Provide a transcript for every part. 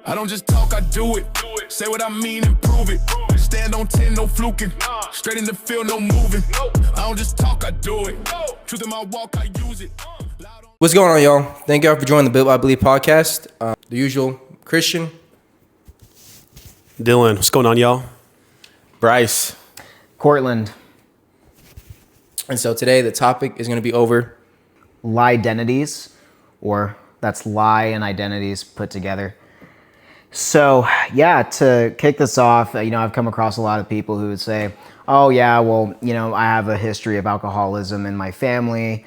I don't just talk, I do it. Say what I mean and prove it. Stand on 10, no fluking. Straight in the field, no moving. I don't just talk, I do it. Truth in my walk, I use it. What's going on, y'all? Thank y'all for joining the Built by Belief podcast. The usual Christian, Dylan, what's going on, y'all? Bryce. Cortland. and so today the topic is going to be over. Liedentities, or that's lie and identities put together. So, yeah, to kick this off, I've come across a lot of people who would say, oh, yeah, well, I have a history of alcoholism in my family,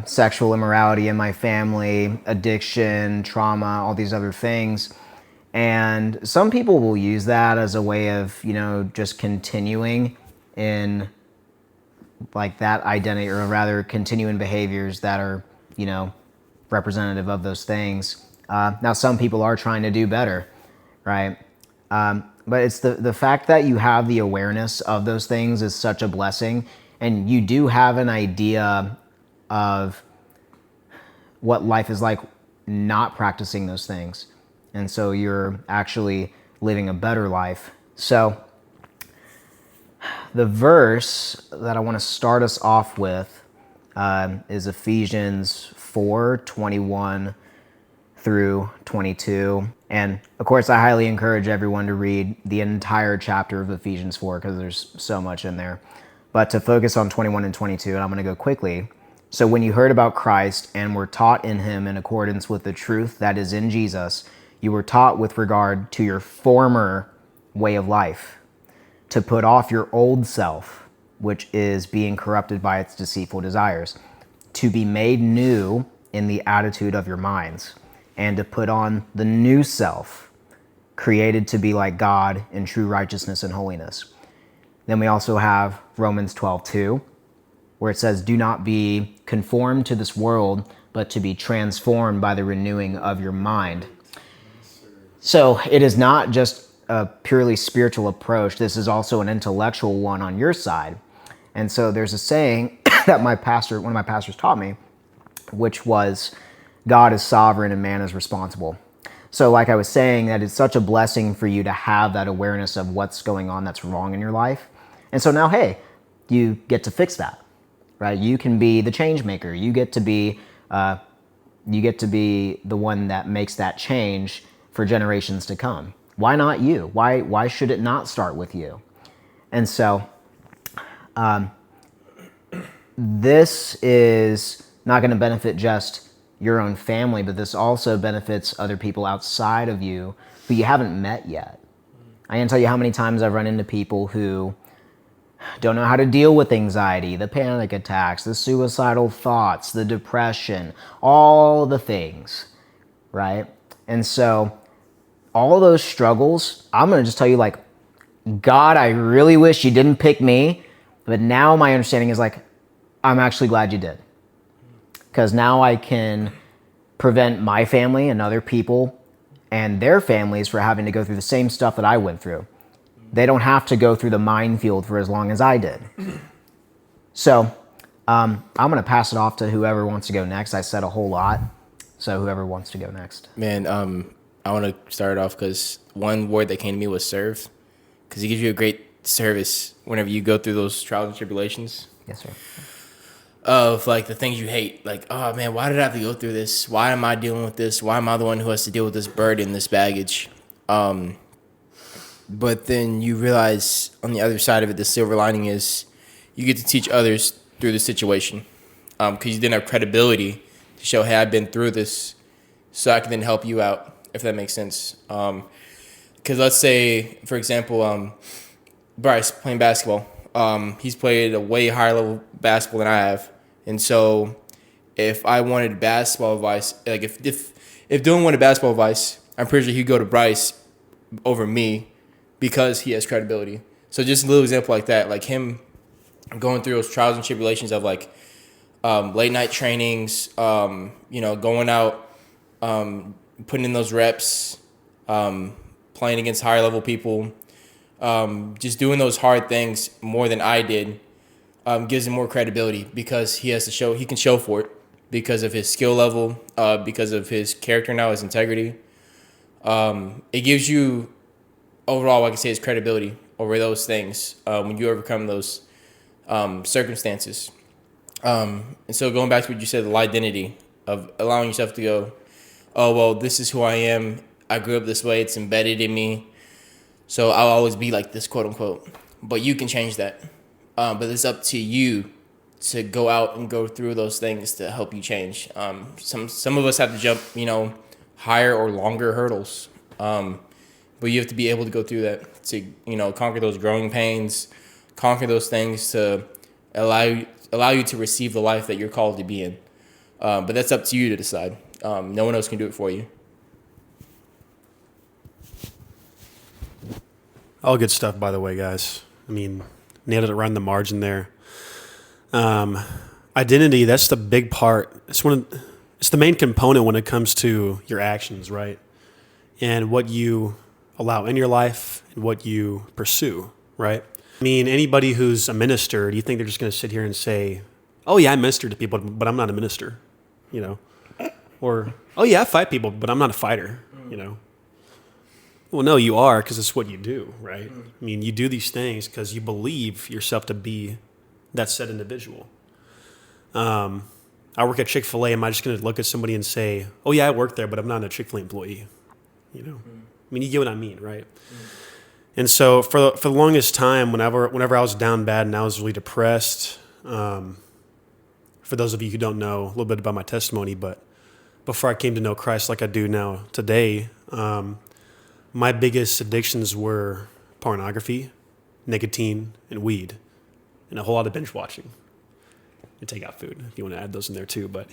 sexual immorality in my family, addiction, trauma, all these other things. And some people will use that as a way of, just continuing in like that identity, or rather continuing behaviors that are, representative of those things. Now, some people are trying to do better, right? But it's the fact that you have the awareness of those things is such a blessing, and you do have an idea of what life is like not practicing those things. And so you're actually living a better life. So the verse that I want to start us off with is Ephesians 4:21 through 22. And of course, I highly encourage everyone to read the entire chapter of Ephesians 4 because there's so much in there. But to focus on 21 and 22, and I'm going to go quickly. So when you heard about Christ and were taught in him in accordance with the truth that is in Jesus, you were taught with regard to your former way of life, to put off your old self, which is being corrupted by its deceitful desires, to be made new in the attitude of your minds, and to put on the new self, created to be like God in true righteousness and holiness. Then we also have Romans 12:2, where it says, do not be conformed to this world, but to be transformed by the renewing of your mind. So it is not just a purely spiritual approach. This is also an intellectual one on your side. And so there's a saying that one of my pastors taught me, which was, God is sovereign and man is responsible. So like I was saying, that it's such a blessing for you to have that awareness of what's going on that's wrong in your life. And so now, hey, you get to fix that, right? You can be the change maker. You get to be the one that makes that change for generations to come. Why not you? Why should it not start with you? And so this is not going to benefit just your own family, but this also benefits other people outside of you who you haven't met yet. I can't tell you how many times I've run into people who don't know how to deal with anxiety, the panic attacks, the suicidal thoughts, the depression, all the things, right? And so all those struggles, I'm going to just tell you, like, God, I really wish you didn't pick me. But now my understanding is, like, I'm actually glad you did. Because now I can prevent my family and other people and their families from having to go through the same stuff that I went through. They don't have to go through the minefield for as long as I did. So I'm going to pass it off to whoever wants to go next. I said a whole lot. So whoever wants to go next. Man, I want to start off because one word that came to me was serve, because it gives you a great service whenever you go through those trials and tribulations. Yes, sir. Of like the things you hate, like, oh man, why did I have to go through this? Why am I dealing with this? Why am I the one who has to deal with this burden, this baggage? But then you realize on the other side of it, the silver lining is you get to teach others through the situation, because you didn't have credibility to show, hey, I've been through this, so I can then help you out, if that makes sense. Because let's say, for example, Bryce playing basketball. He's played a way higher level basketball than I have. And so if I wanted basketball advice, like if Dylan wanted basketball advice, I'm pretty sure he'd go to Bryce over me because he has credibility. So just a little example like that, like him going through those trials and tribulations of like late night trainings, going out, putting in those reps, playing against higher level people, just doing those hard things more than I did, gives him more credibility because he can show for it because of his skill level, because of his character now, his integrity. It gives you overall, like I say, is credibility over those things when you overcome those circumstances. And so going back to what you said, the identity of allowing yourself to go, oh, well, this is who I am. I grew up this way. It's embedded in me. So I'll always be like this, quote unquote. But you can change that. But it's up to you to go out and go through those things to help you change. Some of us have to jump, higher or longer hurdles. But you have to be able to go through that to, conquer those growing pains, conquer those things to allow you to receive the life that you're called to be in. But that's up to you to decide. No one else can do it for you. All good stuff, by the way, guys. I mean, nailed it around the margin there. Identity, that's the big part. It's the main component when it comes to your actions, right? And what you allow in your life and what you pursue, right? I mean, anybody who's a minister, do you think they're just going to sit here and say, oh, yeah, I minister to people, but I'm not a minister, Or, oh, yeah, I fight people, but I'm not a fighter, Well, no, you are, because it's what you do, right? I mean, you do these things because you believe yourself to be that said individual. I work at Chick-fil-A. Am I just going to look at somebody and say, oh, yeah, I work there, but I'm not a Chick-fil-A employee? I mean, you get what I mean, right? And so for the longest time, whenever I was down bad and I was really depressed, for those of you who don't know a little bit about my testimony, but before I came to know Christ like I do now today, my biggest addictions were pornography, nicotine, and weed, and a whole lot of binge watching. And take out food if you want to add those in there too, but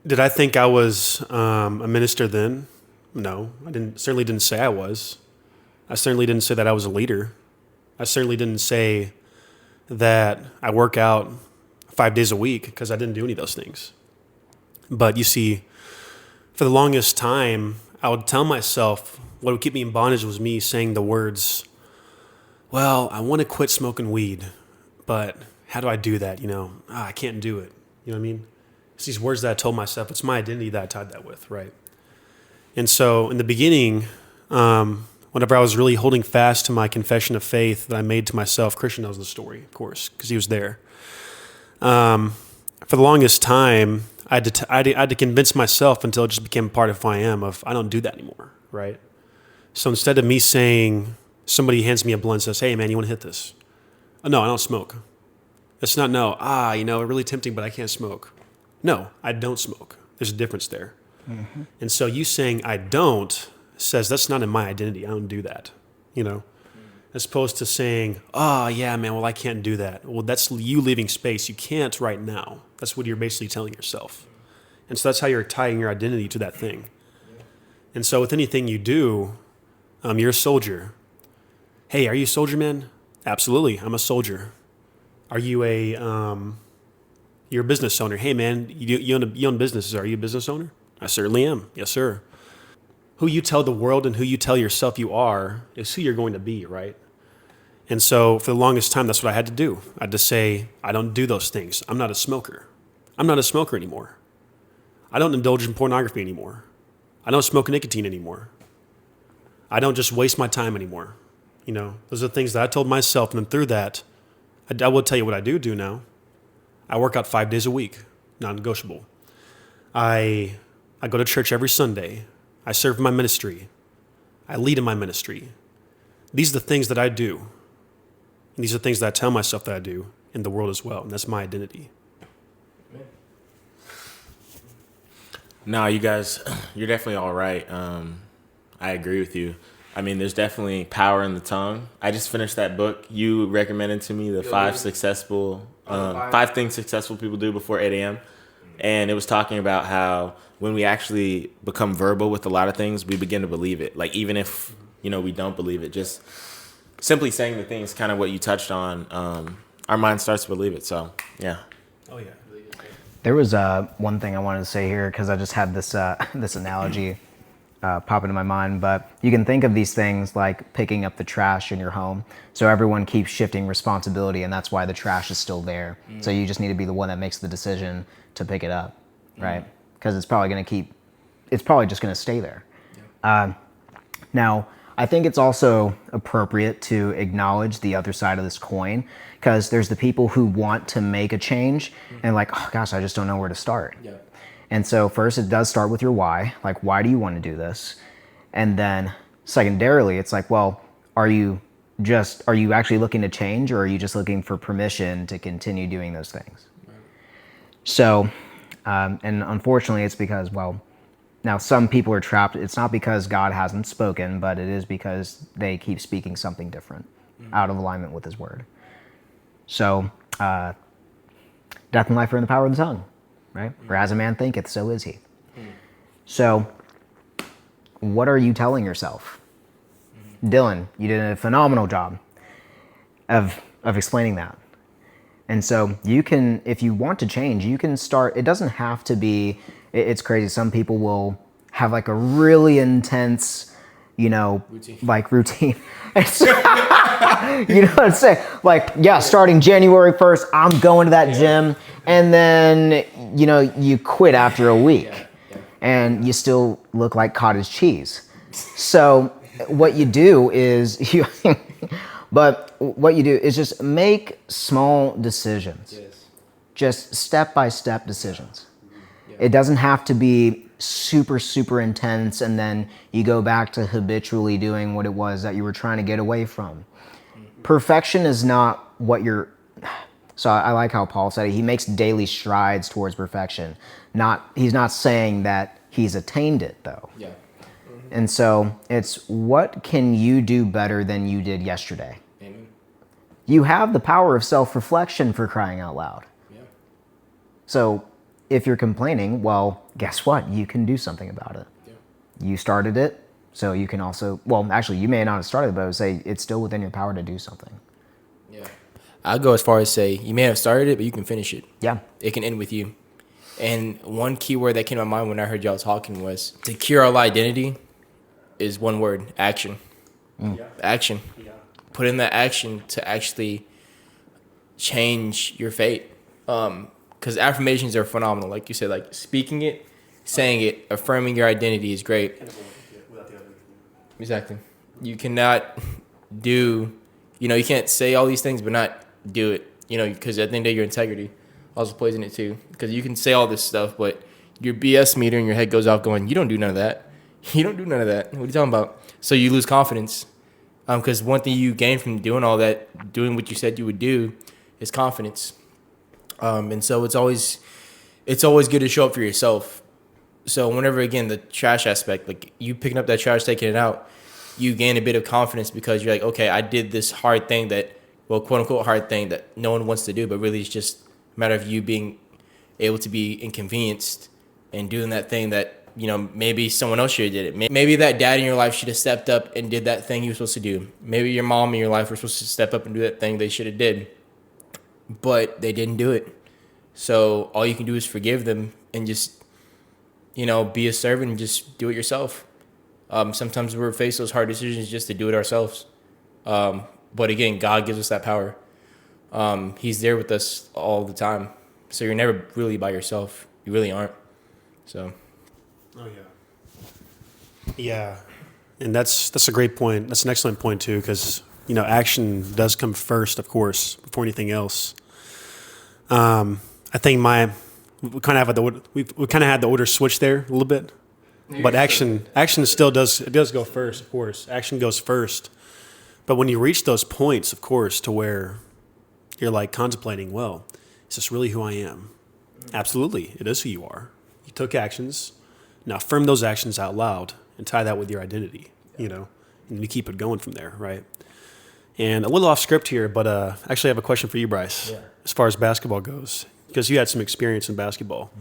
Did I think I was a minister then? No, I certainly didn't say I was. I certainly didn't say that I was a leader. I certainly didn't say that I work out 5 days a week because I didn't do any of those things. But you see, for the longest time, I would tell myself what would keep me in bondage was me saying the words, well, I want to quit smoking weed, but how do I do that? I can't do it. You know what I mean? It's these words that I told myself. It's my identity that I tied that with, right? And so in the beginning, whenever I was really holding fast to my confession of faith that I made to myself, Christian knows the story, of course, because he was there. For the longest time, I had to convince myself until it just became a part of who I am of I don't do that anymore, right? So instead of me saying, somebody hands me a blunt and says, hey, man, you want to hit this? Oh, no, I don't smoke. It's not no, really tempting, but I can't smoke. No, I don't smoke. There's a difference there. Mm-hmm. And so you saying I don't says that's not in my identity. I don't do that, as opposed to saying, oh, yeah, man, well, I can't do that. Well, that's you leaving space. You can't right now. That's what you're basically telling yourself. And so that's how you're tying your identity to that thing. And so with anything you do, you're a soldier. Hey, are you a soldier, man? Absolutely, I'm a soldier. Are you you're a business owner? Hey, man, you own businesses. Are you a business owner? I certainly am. Yes, sir. Who you tell the world and who you tell yourself you are is who you're going to be, right? And so for the longest time, that's what I had to do. I had to say, I don't do those things. I'm not a smoker. I'm not a smoker anymore. I don't indulge in pornography anymore. I don't smoke nicotine anymore. I don't just waste my time anymore. Those are the things that I told myself. And then through that, I will tell you what I do now. I work out 5 days a week, non-negotiable. I go to church every Sunday. I serve in my ministry. I lead in my ministry. These are the things that I do. And these are the things that I tell myself that I do in the world as well. And that's my identity. No, you guys, you're definitely all right. I agree with you. I mean, there's definitely power in the tongue. I just finished that book you recommended to me, the five things successful people do before 8 a.m. And it was talking about how when we actually become verbal with a lot of things, we begin to believe it. Like even if, we don't believe it, just simply saying the things, kind of what you touched on, our mind starts to believe it. So, yeah. Oh, yeah. There was one thing I wanted to say here because I just had this this analogy pop into my mind. But you can think of these things like picking up the trash in your home. So everyone keeps shifting responsibility, and that's why the trash is still there. So you just need to be the one that makes the decision to pick it up, right? because it's probably just going to stay there. Now, I think it's also appropriate to acknowledge the other side of this coin, because there's the people who want to make a change and like, oh gosh, I just don't know where to start. Yeah. And so first it does start with your why, like why do you want to do this? And then secondarily, it's like, well, are you actually looking to change, or are you just looking for permission to continue doing those things? Right. So, and unfortunately it's because, well, now some people are trapped. It's not because God hasn't spoken, but it is because they keep speaking something different out of alignment with his word. So, death and life are in the power of the tongue, right? For as a man thinketh, so is he. So, what are you telling yourself? Dylan, you did a phenomenal job of explaining that. And so you can, if you want to change, you can start. It doesn't have to be, it's crazy. Some people will have like a really intense, routine. Like routine. You know what I'm saying? Like, yeah, starting January 1st, I'm going to that gym. And then, you quit after a week and you still look like cottage cheese. So what you do is just make small decisions. Yes. Just step-by-step decisions. Yeah. It doesn't have to be super, super intense and then you go back to habitually doing what it was that you were trying to get away from. Mm-hmm. Perfection is not what you're... So I like how Paul said it. He makes daily strides towards perfection. He's not saying that he's attained it, though. Yeah. Mm-hmm. And so it's, what can you do better than you did yesterday? Amen. You have the power of self-reflection, for crying out loud. Yeah. So if you're complaining, well, guess what? You can do something about it. Yeah. You started it, so you can also... Well, actually, you may not have started it, but I would say it's still within your power to do something. Yeah. I'll go as far as say, you may have started it, but you can finish it. Yeah. It can end with you. And one key word that came to my mind when I heard y'all talking was, to cure our identity is one word: action. Mm. Yeah. Action. Yeah. Put in that action to actually change your fate. Because affirmations are phenomenal. Like you said, like speaking it, saying it, affirming your identity is great. Exactly. You cannot do, you can't say all these things but not do it. Because at the end of the day, your integrity also plays in it too. Because you can say all this stuff, but your BS meter in your head goes off going, you don't do none of that. You don't do none of that. What are you talking about? So you lose confidence. Because one thing you gain from doing all that, doing what you said you would do, is confidence. And so it's always good to show up for yourself. So whenever, again, the trash aspect, like you picking up that trash, taking it out, you gain a bit of confidence because you're like, okay, I did this hard thing that, well, quote unquote hard thing that no one wants to do, but really it's just a matter of you being able to be inconvenienced and doing that thing that, maybe someone else should have did it. Maybe that dad in your life should have stepped up and did that thing you were supposed to do. Maybe your mom in your life was supposed to step up and do that thing they should have did, but they didn't do it. So all you can do is forgive them and just, be a servant and just do it yourself. Sometimes we're faced those hard decisions just to do it ourselves. But again, God gives us that power. He's there with us all the time. So you're never really by yourself. You really aren't. So. Oh, yeah. Yeah. And that's a great point. That's an excellent point, too, because, action does come first, of course, before anything else. I think we kind of had the order switch there a little bit, but action still does go first, of course. Action goes first, but when you reach those points, of course, to where you're like contemplating, well, is this really who I am? Absolutely, it is who you are. You took actions. Now affirm those actions out loud and tie that with your identity, and you keep it going from there, right? And a little off script here, but actually I have a question for you, Bryce, as far as basketball goes, because you had some experience in basketball.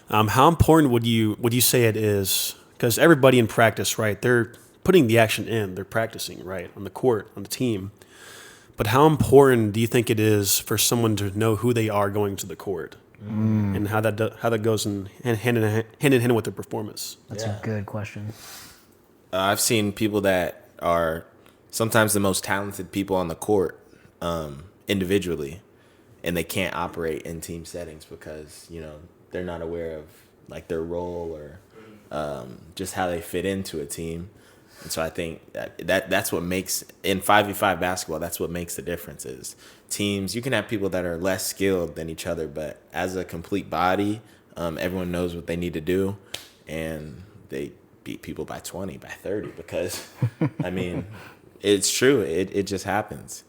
Mm-hmm. How important would you say it is? Because everybody in practice, right, they're putting the action in, they're practicing, right, on the court, on the team. But how important do you think it is for someone to know who they are going to the court? And how that goes hand in hand with their performance? That's a good question. I've seen people that are sometimes the most talented people on the court individually, and they can't operate in team settings because they're not aware of like their role or just how they fit into a team. And so I think that's what makes, in 5v5 basketball, that's what makes the difference is teams. You can have people that are less skilled than each other, but as a complete body, everyone knows what they need to do, and they beat people by 20, by 30, because, I mean, it's true. It just happens.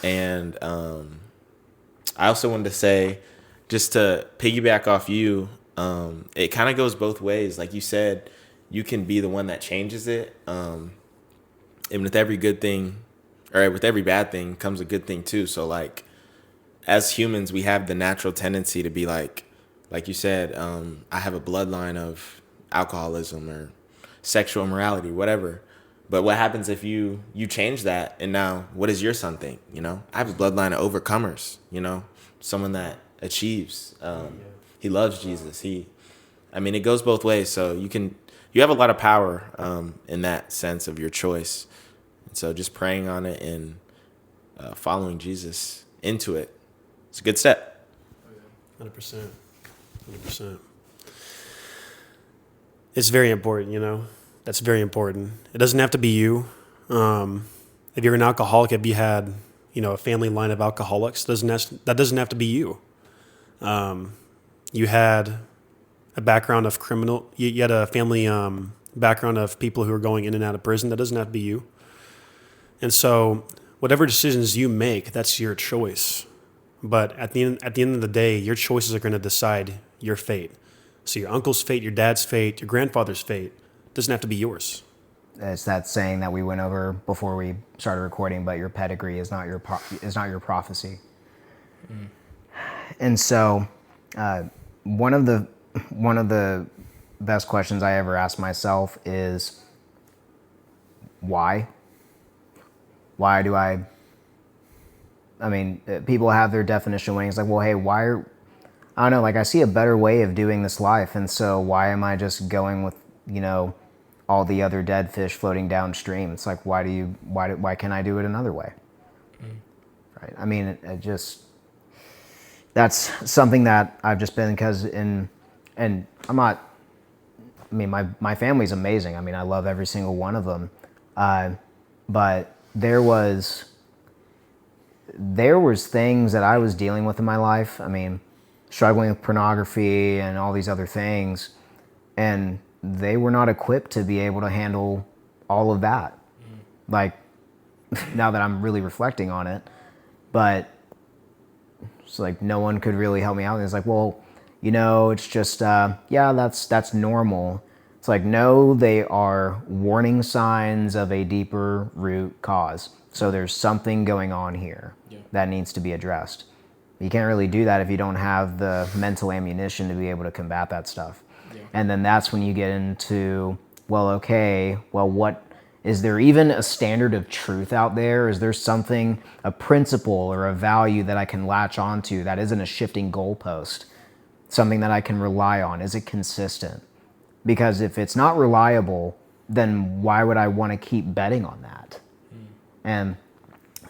And I also wanted to say, just to piggyback off you, it kind of goes both ways. Like you said, you can be the one that changes it. And with every good thing, or with every bad thing, comes a good thing too. So like, as humans, we have the natural tendency to be like you said, I have a bloodline of alcoholism or sexual immorality, whatever. But what happens if you change that, and now what does your son think? You know, I have a bloodline of overcomers, you know, someone that achieves. He loves Jesus. I mean, it goes both ways. So you have a lot of power in that sense of your choice. And so just praying on it and following Jesus into it, it's a good step. 100%. 100%. It's very important, you know. That's very important. It doesn't have to be you. If you're an alcoholic, if you had, you know, a family line of alcoholics, that doesn't have to be you. You had a background of criminal. You had a family background of people who are going in and out of prison. That doesn't have to be you. And so, whatever decisions you make, that's your choice. But at the end of the day, your choices are going to decide your fate. So your uncle's fate, your dad's fate, your grandfather's fate doesn't have to be yours. It's that saying that we went over before we started recording, but your pedigree is not your prophecy. And so, one of the best questions I ever asked myself is, why? Why do I mean, people have their definition of winning. It's like, well, hey, I don't know, like I see a better way of doing this life, and so why am I just going with, you know, all the other dead fish floating downstream? It's like, why can't I do it another way? Right? I mean, that's something that I've just been, and I'm not, I mean, my family's amazing. I mean, I love every single one of them. But there was things that I was dealing with in my life. I mean, struggling with pornography and all these other things, and they were not equipped to be able to handle all of that. Like, now that I'm really reflecting on it, but it's like no one could really help me out. And it's like, well, you know, it's just, yeah, that's normal. It's like, no, they are warning signs of a deeper root cause. So there's something going on here that needs to be addressed. You can't really do that if you don't have the mental ammunition to be able to combat that stuff. And then that's when you get into, well, okay, well, what is there even a standard of truth out there? Is there something, a principle or a value that I can latch onto that isn't a shifting goalpost? Something that I can rely on? Is it consistent? Because if it's not reliable, then why would I want to keep betting on that? And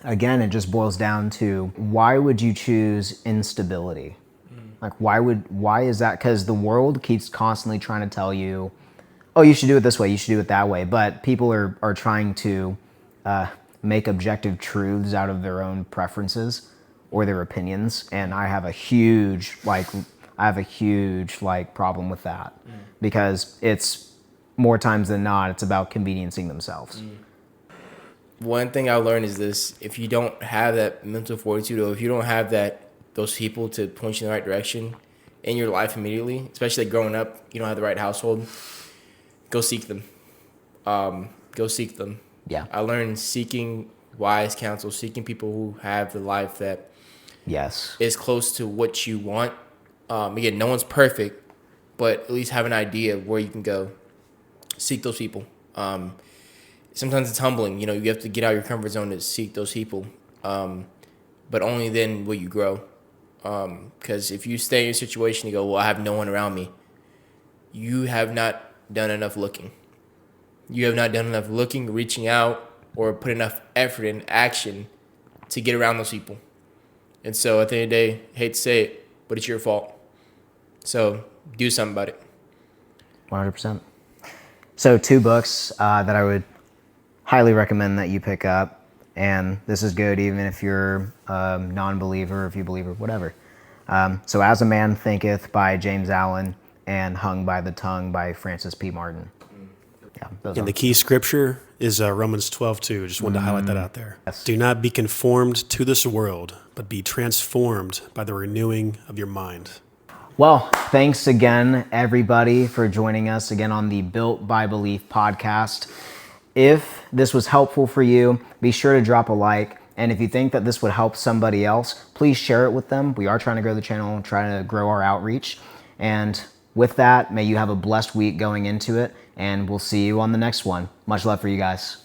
again, it just boils down to, why would you choose instability? Like, why is that? Because the world keeps constantly trying to tell you, oh, you should do it this way, you should do it that way. But people are trying to make objective truths out of their own preferences or their opinions. And I have a huge problem with that, because it's more times than not, it's about conveniencing themselves. One thing I learned is this: if you don't have that mental fortitude, or if you don't have those people to point you in the right direction in your life immediately, especially like growing up, you don't have the right household, go seek them. Go seek them. Yeah. I learned seeking wise counsel, seeking people who have the life that is close to what you want. Again, no one's perfect, but at least have an idea of where you can go. Seek those people. Sometimes it's humbling. You know, you have to get out of your comfort zone to seek those people. But only then will you grow. Because if you stay in a situation, you go, well, I have no one around me. You have not done enough looking. You have not done enough looking, reaching out, or put enough effort and action to get around those people. And so at the end of the day, I hate to say it, but it's your fault. So do something about it. 100%. So 2 books that I would highly recommend that you pick up, and this is good even if you're a non-believer, if you believe or whatever. So As a Man Thinketh by James Allen and Hung by the Tongue by Francis P. Martin. Yeah, And the key scripture is Romans 12:2. Just wanted to highlight that out there. Yes. Do not be conformed to this world, but be transformed by the renewing of your mind. Well, thanks again, everybody, for joining us again on the Built by Belief podcast. If this was helpful for you, be sure to drop a like. And if you think that this would help somebody else, please share it with them. We are trying to grow the channel and trying to grow our outreach. And with that, may you have a blessed week going into it. And we'll see you on the next one. Much love for you guys.